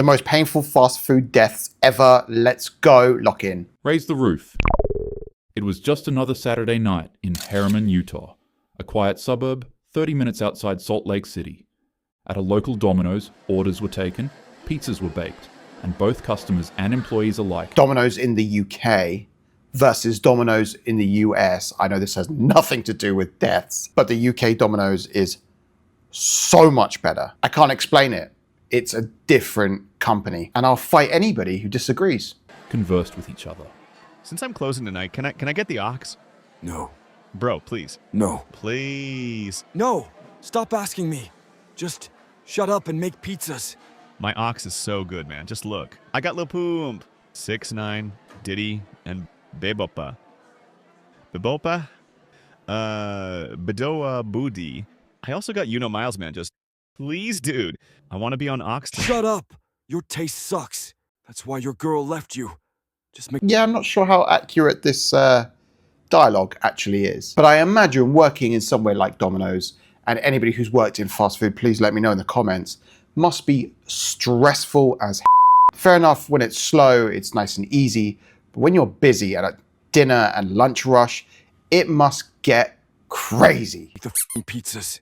The most painful fast food deaths ever. Let's go. Lock in. Raise the roof. It was just another Saturday night in Harriman, Utah, a quiet suburb 30 minutes outside Salt Lake City. At a local Domino's, orders were taken, pizzas were baked, and both customers and employees alike. Domino's in the UK versus Domino's in the US. I know this has nothing to do with deaths, but the UK Domino's is so much better. I can't explain it. It's a different company, and I'll fight anybody who disagrees. Conversed with each other. Since I'm closing tonight, can I get the ox? No. Bro, please. No. Please. No! Stop asking me. Just shut up and make pizzas. My ox is so good, man. Just look. I got Lil Poomp, 6ix9ine, Diddy, and Bebopa. Bebopa? Bedoa Booty. I also got Miles, man. Just please, dude. I want to be on ox. Shut up! Your taste sucks. That's why your girl left you. Just make... Yeah, I'm not sure how accurate this dialogue actually is, but I imagine working in somewhere like Domino's, and anybody who's worked in fast food, please let me know in the comments, must be stressful as Fair enough, when it's slow, it's nice and easy, but when you're busy at a dinner and lunch rush, it must get crazy. the f***ing pizzas.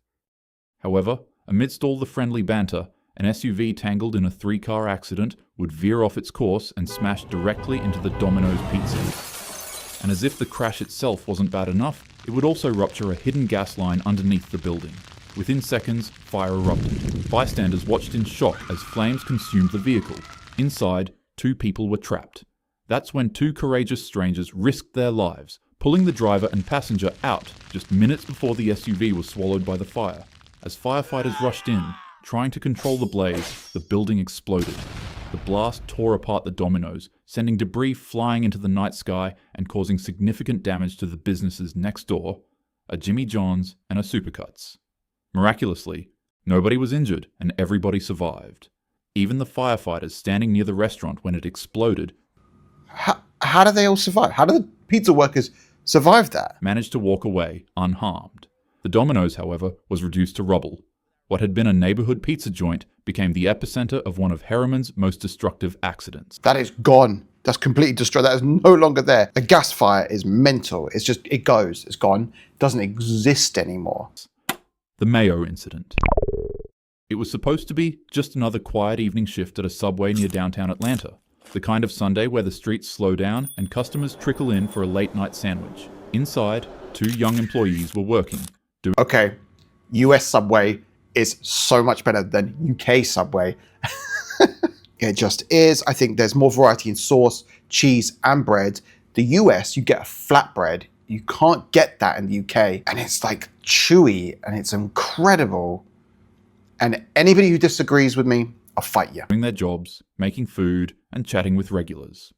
However, amidst all the friendly banter, an SUV tangled in a 3-car accident would veer off its course and smash directly into the Domino's pizza. And as if the crash itself wasn't bad enough, it would also rupture a hidden gas line underneath the building. Within seconds, fire erupted. Bystanders watched in shock as flames consumed the vehicle. Inside, 2 people were trapped. That's when 2 courageous strangers risked their lives, pulling the driver and passenger out just minutes before the SUV was swallowed by the fire. As firefighters rushed in, trying to control the blaze, the building exploded. The blast tore apart the Domino's, sending debris flying into the night sky and causing significant damage to the businesses next door, a Jimmy John's and a Supercuts. Miraculously, nobody was injured and everybody survived. Even the firefighters standing near the restaurant when it exploded How do they all survive? How do the pizza workers survive that? managed to walk away unharmed. The Domino's, however, was reduced to rubble. What had been a neighborhood pizza joint became the epicenter of one of Harriman's most destructive accidents. That is gone. That's completely destroyed. That is no longer there. The gas fire is mental. It's just, it goes. It's gone. It doesn't exist anymore. The Mayo Incident. It was supposed to be just another quiet evening shift at a Subway near downtown Atlanta. The kind of Sunday where the streets slow down and customers trickle in for a late-night sandwich. Inside, 2 young employees were working. Okay, US Subway is so much better than UK Subway. It just is. I think there's more variety in sauce, cheese, and bread. The US, you get a flatbread. You can't get that in the UK. And it's like chewy and it's incredible. And anybody who disagrees with me, I'll fight you. Doing their jobs, making food, and chatting with regulars.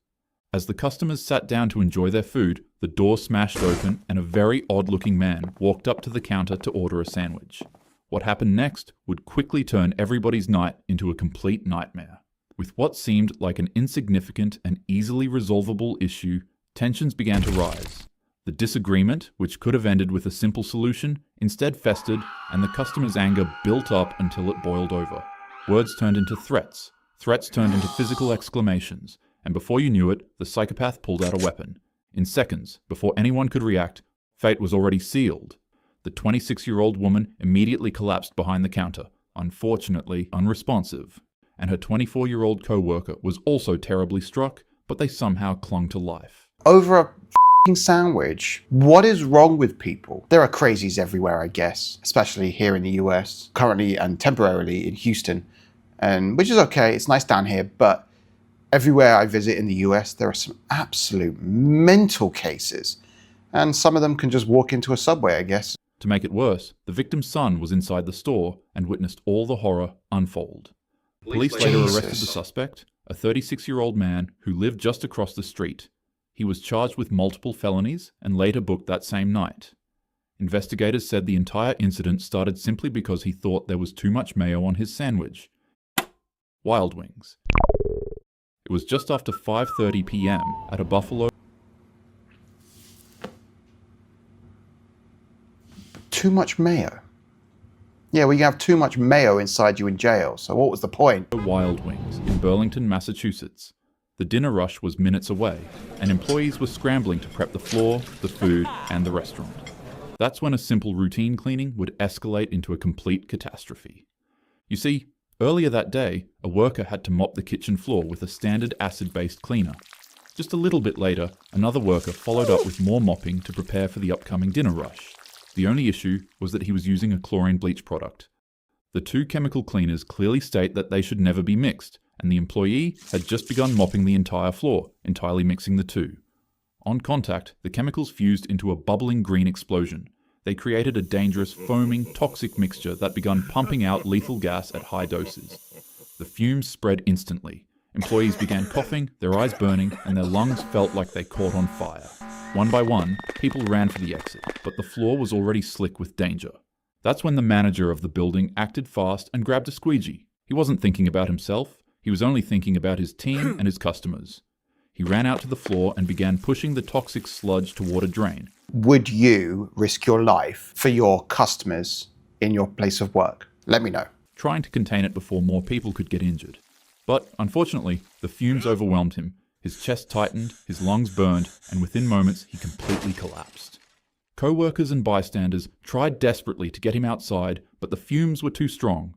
As the customers sat down to enjoy their food, the door smashed open and a very odd-looking man walked up to the counter to order a sandwich. What happened next would quickly turn everybody's night into a complete nightmare. With what seemed like an insignificant and easily resolvable issue, tensions began to rise. The disagreement, which could have ended with a simple solution, instead festered, and the customer's anger built up until it boiled over. Words turned into threats, threats turned into physical exclamations, and before you knew it, the psychopath pulled out a weapon. In seconds, before anyone could react, fate was already sealed. The 26-year-old woman immediately collapsed behind the counter, unfortunately unresponsive, and her 24-year-old co-worker was also terribly struck, but they somehow clung to life. Over a f***ing sandwich? What is wrong with people? There are crazies everywhere, I guess, especially here in the US, currently and temporarily in Houston, and which is okay, it's nice down here, but everywhere I visit in the US, there are some absolute mental cases, and some of them can just walk into a Subway, I guess. To make it worse, the victim's son was inside the store and witnessed all the horror unfold. Police later arrested the suspect, a 36-year-old man who lived just across the street. He was charged with multiple felonies and later booked that same night. Investigators said the entire incident started simply because he thought there was too much mayo on his sandwich. Wild Wings. It was just after 5:30 p.m. at a Buffalo. Too much mayo. Yeah, well, you have too much mayo inside you in jail, so what was the point? Wild Wings in Burlington, Massachusetts. The dinner rush was minutes away, and employees were scrambling to prep the floor, the food, and the restaurant. That's when a simple routine cleaning would escalate into a complete catastrophe. You see, earlier that day, a worker had to mop the kitchen floor with a standard acid-based cleaner. Just a little bit later, another worker followed up with more mopping to prepare for the upcoming dinner rush. The only issue was that he was using a chlorine bleach product. The two chemical cleaners clearly state that they should never be mixed, and the employee had just begun mopping the entire floor, entirely mixing the two. On contact, the chemicals fused into a bubbling green explosion. They created a dangerous, foaming, toxic mixture that began pumping out lethal gas at high doses. The fumes spread instantly. Employees began coughing, their eyes burning, and their lungs felt like they caught on fire. One by one, people ran for the exit, but the floor was already slick with danger. That's when the manager of the building acted fast and grabbed a squeegee. He wasn't thinking about himself, he was only thinking about his team and his customers. He ran out to the floor and began pushing the toxic sludge toward a drain. Would you risk your life for your customers in your place of work? Let me know. Trying to contain it before more people could get injured. But, unfortunately, the fumes overwhelmed him. His chest tightened, his lungs burned, and within moments he completely collapsed. Co-workers and bystanders tried desperately to get him outside, but the fumes were too strong.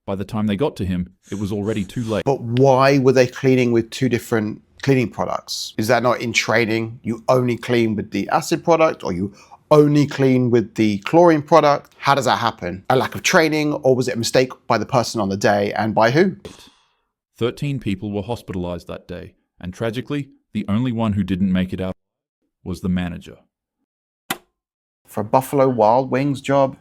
By the time they got to him, it was already too late. But why were they cleaning with two different cleaning products? Is that not in training? You only clean with the acid product, or you only clean with the chlorine product? How does that happen? A lack of training, or was it a mistake by the person on the day, and by who? 13 people were hospitalized that day, and tragically, the only one who didn't make it out was the manager. For a Buffalo Wild Wings job,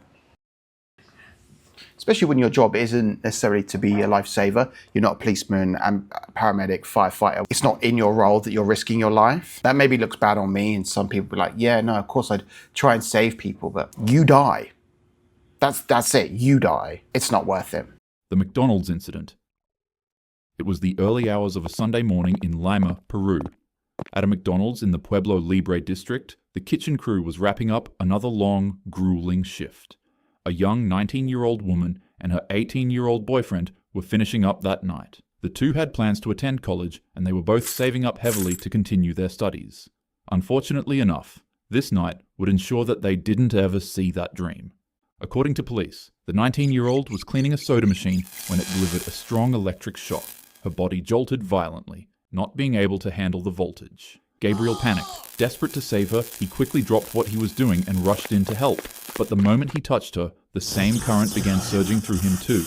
especially when your job isn't necessarily to be a lifesaver, you're not a policeman, and paramedic, firefighter, it's not in your role that you're risking your life. That maybe looks bad on me, and some people be like, yeah, no, of course I'd try and save people, but you die. That's it, you die. It's not worth it. The McDonald's Incident. It was the early hours of a Sunday morning in Lima, Peru. At a McDonald's in the Pueblo Libre district, the kitchen crew was wrapping up another long, grueling shift. A young 19-year-old woman and her 18-year-old boyfriend were finishing up that night. The two had plans to attend college, and they were both saving up heavily to continue their studies. Unfortunately enough, this night would ensure that they didn't ever see that dream. According to police, the 19-year-old was cleaning a soda machine when it delivered a strong electric shock. Her body jolted violently, not being able to handle the voltage. Gabriel panicked. Desperate to save her, he quickly dropped what he was doing and rushed in to help. But the moment he touched her, the same current began surging through him too.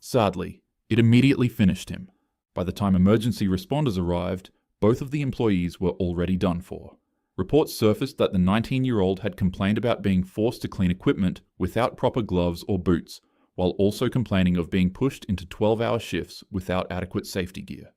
Sadly, it immediately finished him. By the time emergency responders arrived, both of the employees were already done for. Reports surfaced that the 19-year-old had complained about being forced to clean equipment without proper gloves or boots, while also complaining of being pushed into 12-hour shifts without adequate safety gear.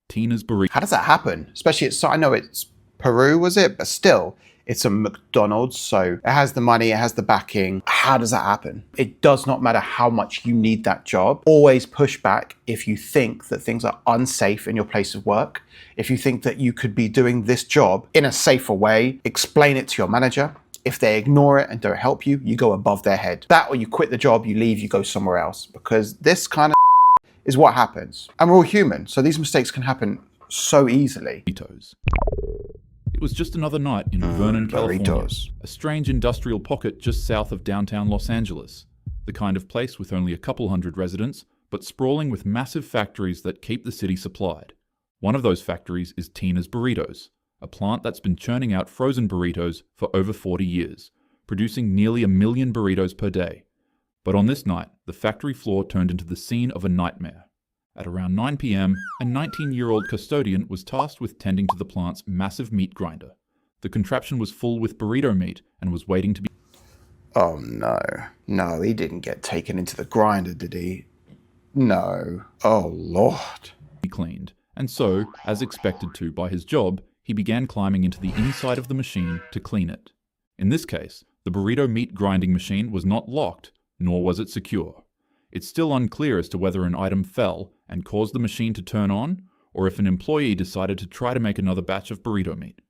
Tina's Burrito. How does that happen? Especially, I know it's Peru, was it? But still, it's a McDonald's, so it has the money, it has the backing. How does that happen? It does not matter how much you need that job. Always push back if you think that things are unsafe in your place of work. If you think that you could be doing this job in a safer way, explain it to your manager. If they ignore it and don't help you, you go above their head. That, or you quit the job, you leave, you go somewhere else. Because this kind of is what happens. And we're all human, so these mistakes can happen so easily. It was just another night in Vernon, California, Burritos. a strange industrial pocket just south of downtown Los Angeles. The kind of place with only a couple hundred residents, but sprawling with massive factories that keep the city supplied. One of those factories is Tina's Burritos, a plant that's been churning out frozen burritos for over 40 years, producing nearly 1 million burritos per day. But on this night, the factory floor turned into the scene of a nightmare. At around 9 p.m., a 19-year-old custodian was tasked with tending to the plant's massive meat grinder. The contraption was full with burrito meat and was waiting to be... Oh no. No, he didn't get taken into the grinder, did he? No. Oh Lord. cleaned, and so, as expected to by his job, he began climbing into the inside of the machine to clean it. In this case, the burrito meat grinding machine was not locked, nor was it secure. It's still unclear as to whether an item fell and caused the machine to turn on, or if an employee decided to try to make another batch of burrito meat.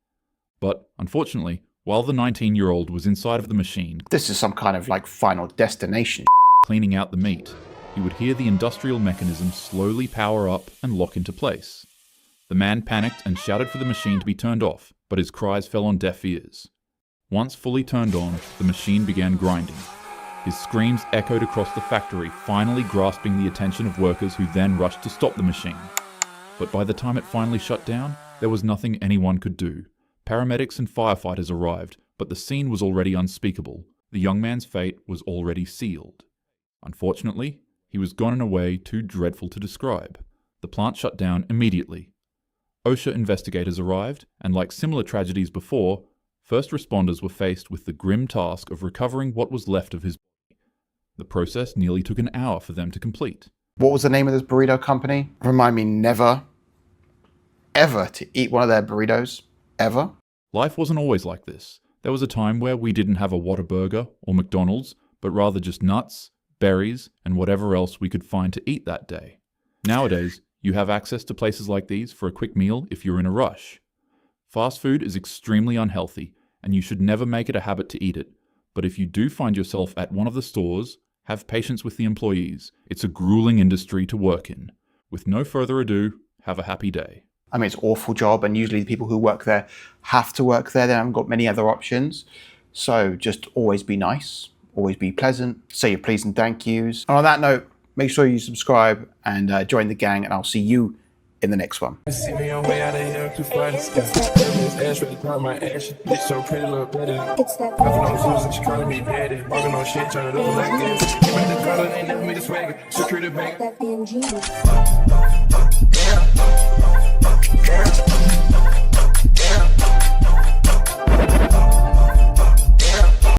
But, unfortunately, while the 19-year-old was inside of the machine... This is some kind of like Final Destination. cleaning out the meat, he would hear the industrial mechanism slowly power up and lock into place. The man panicked and shouted for the machine to be turned off, but his cries fell on deaf ears. Once fully turned on, the machine began grinding. His screams echoed across the factory, finally grasping the attention of workers who then rushed to stop the machine. But by the time it finally shut down, there was nothing anyone could do. Paramedics and firefighters arrived, but the scene was already unspeakable. The young man's fate was already sealed. Unfortunately, he was gone in a way too dreadful to describe. The plant shut down immediately. OSHA investigators arrived, and like similar tragedies before, first responders were faced with the grim task of recovering what was left of his body. The process nearly took an hour for them to complete. What was the name of this burrito company? Remind me never, ever to eat one of their burritos. Ever. Life wasn't always like this. There was a time where we didn't have a Whataburger or McDonald's, but rather just nuts, berries, and whatever else we could find to eat that day. Nowadays, you have access to places like these for a quick meal if you're in a rush. Fast food is extremely unhealthy, and you should never make it a habit to eat it. But if you do find yourself at one of the stores, have patience with the employees. It's a grueling industry to work in. With no further ado, have a happy day. I mean, it's an awful job, and usually the people who work there have to work there. They haven't got many other options. So just always be nice, always be pleasant, say your please and thank yous. And on that note, make sure you subscribe and join the gang, and I'll see you in the next one. See me on way out of here too far. This ass really caught my ass. Bitch so pretty, look better. Popping on Susan, she calling me daddy. Walking on shit, trying to look like this. Came out the color, they never made a swagger. Security bank. That BMG.